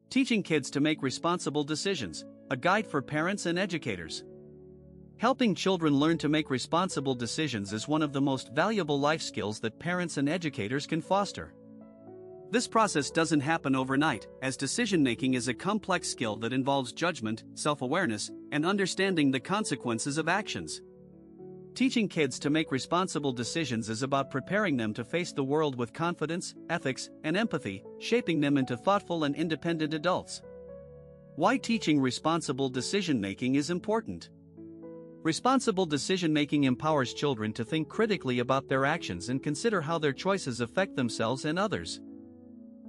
Teaching kids to make responsible decisions, a guide for parents and educators. Helping children learn to make responsible decisions is one of the most valuable life skills that parents and educators can foster. This process doesn't happen overnight, as decision-making is a complex skill that involves judgment, self-awareness, and understanding the consequences of actions. Teaching kids to make responsible decisions is about preparing them to face the world with confidence, ethics, and empathy, shaping them into thoughtful and independent adults. Why teaching responsible decision-making is important. Responsible decision-making empowers children to think critically about their actions and consider how their choices affect themselves and others.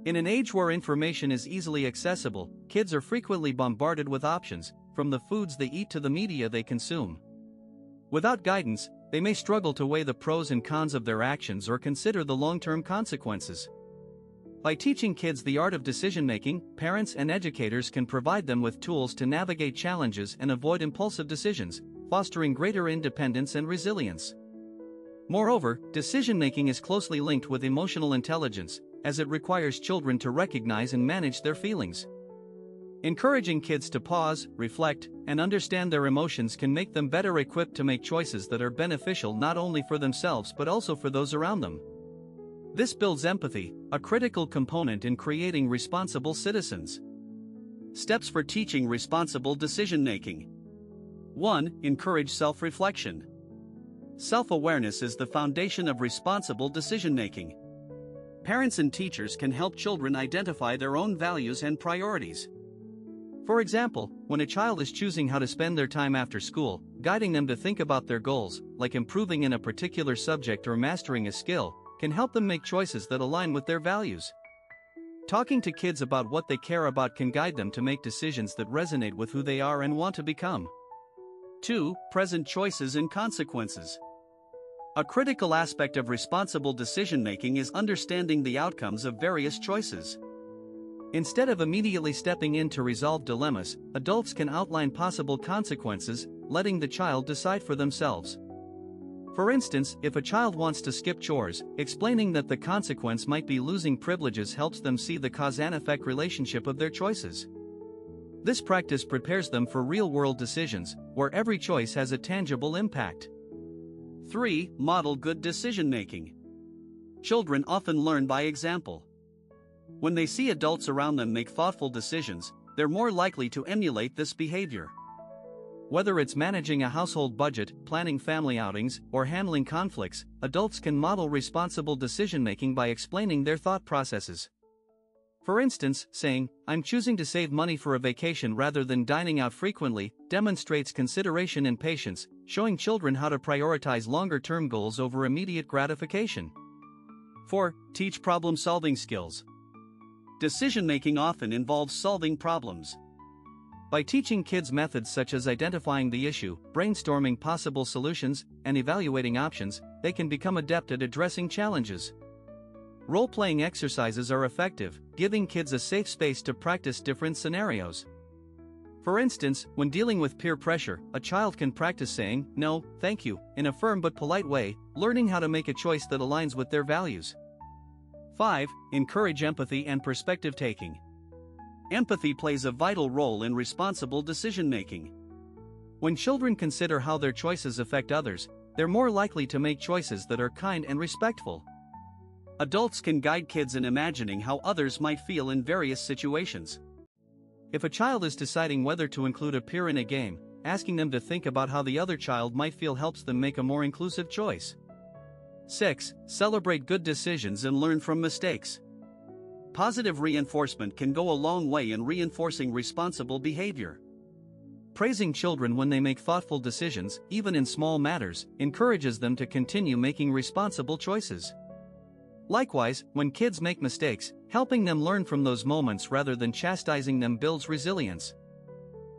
In an age where information is easily accessible, kids are frequently bombarded with options, from the foods they eat to the media they consume. Without guidance, they may struggle to weigh the pros and cons of their actions or consider the long-term consequences. By teaching kids the art of decision-making, parents and educators can provide them with tools to navigate challenges and avoid impulsive decisions, fostering greater independence and resilience. Moreover, decision-making is closely linked with emotional intelligence, as it requires children to recognize and manage their feelings. Encouraging kids to pause, reflect, and understand their emotions can make them better equipped to make choices that are beneficial not only for themselves but also for those around them. This builds empathy, a critical component in creating responsible citizens. Steps for teaching responsible decision-making. 1. Encourage self-reflection. Self-awareness is the foundation of responsible decision-making. Parents and teachers can help children identify their own values and priorities. For example, when a child is choosing how to spend their time after school, guiding them to think about their goals, like improving in a particular subject or mastering a skill, can help them make choices that align with their values. Talking to kids about what they care about can guide them to make decisions that resonate with who they are and want to become. 2. Present choices and consequences. A critical aspect of responsible decision-making is understanding the outcomes of various choices. Instead of immediately stepping in to resolve dilemmas, adults can outline possible consequences, letting the child decide for themselves. For instance, if a child wants to skip chores, explaining that the consequence might be losing privileges helps them see the cause and effect relationship of their choices. This practice prepares them for real-world decisions, where every choice has a tangible impact. 3. Model good decision-making. Children often learn by example. When they see adults around them make thoughtful decisions, they're more likely to emulate this behavior. Whether it's managing a household budget, planning family outings, or handling conflicts, adults can model responsible decision-making by explaining their thought processes. For instance, saying, "I'm choosing to save money for a vacation rather than dining out frequently," demonstrates consideration and patience, showing children how to prioritize longer-term goals over immediate gratification. 4. Teach problem-solving skills. Decision-making often involves solving problems. By teaching kids methods such as identifying the issue, brainstorming possible solutions, and evaluating options, they can become adept at addressing challenges. Role-playing exercises are effective, giving kids a safe space to practice different scenarios. For instance, when dealing with peer pressure, a child can practice saying, "No, thank you," in a firm but polite way, learning how to make a choice that aligns with their values. 5. Encourage empathy and perspective-taking. Empathy plays a vital role in responsible decision-making. When children consider how their choices affect others, they're more likely to make choices that are kind and respectful. Adults can guide kids in imagining how others might feel in various situations. If a child is deciding whether to include a peer in a game, asking them to think about how the other child might feel helps them make a more inclusive choice. 6. Celebrate good decisions and learn from mistakes. Positive reinforcement can go a long way in reinforcing responsible behavior. Praising children when they make thoughtful decisions, even in small matters, encourages them to continue making responsible choices. Likewise, when kids make mistakes, helping them learn from those moments rather than chastising them builds resilience.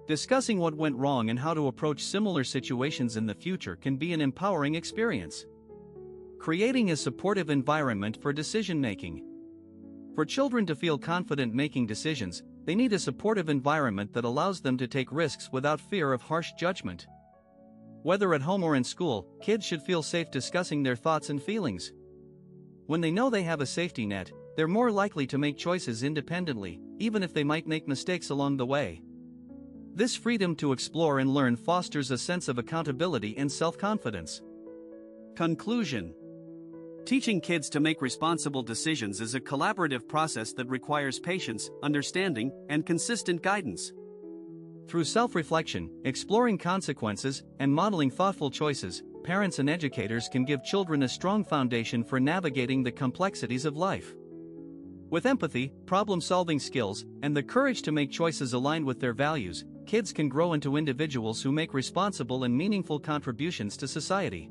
Discussing what went wrong and how to approach similar situations in the future can be an empowering experience. Creating a supportive environment for decision-making. For children to feel confident making decisions, they need a supportive environment that allows them to take risks without fear of harsh judgment. Whether at home or in school, kids should feel safe discussing their thoughts and feelings. When they know they have a safety net, they're more likely to make choices independently, even if they might make mistakes along the way. This freedom to explore and learn fosters a sense of accountability and self-confidence. Conclusion: teaching kids to make responsible decisions is a collaborative process that requires patience, understanding, and consistent guidance. Through self-reflection, exploring consequences, and modeling thoughtful choices, parents and educators can give children a strong foundation for navigating the complexities of life. With empathy, problem-solving skills, and the courage to make choices aligned with their values, kids can grow into individuals who make responsible and meaningful contributions to society.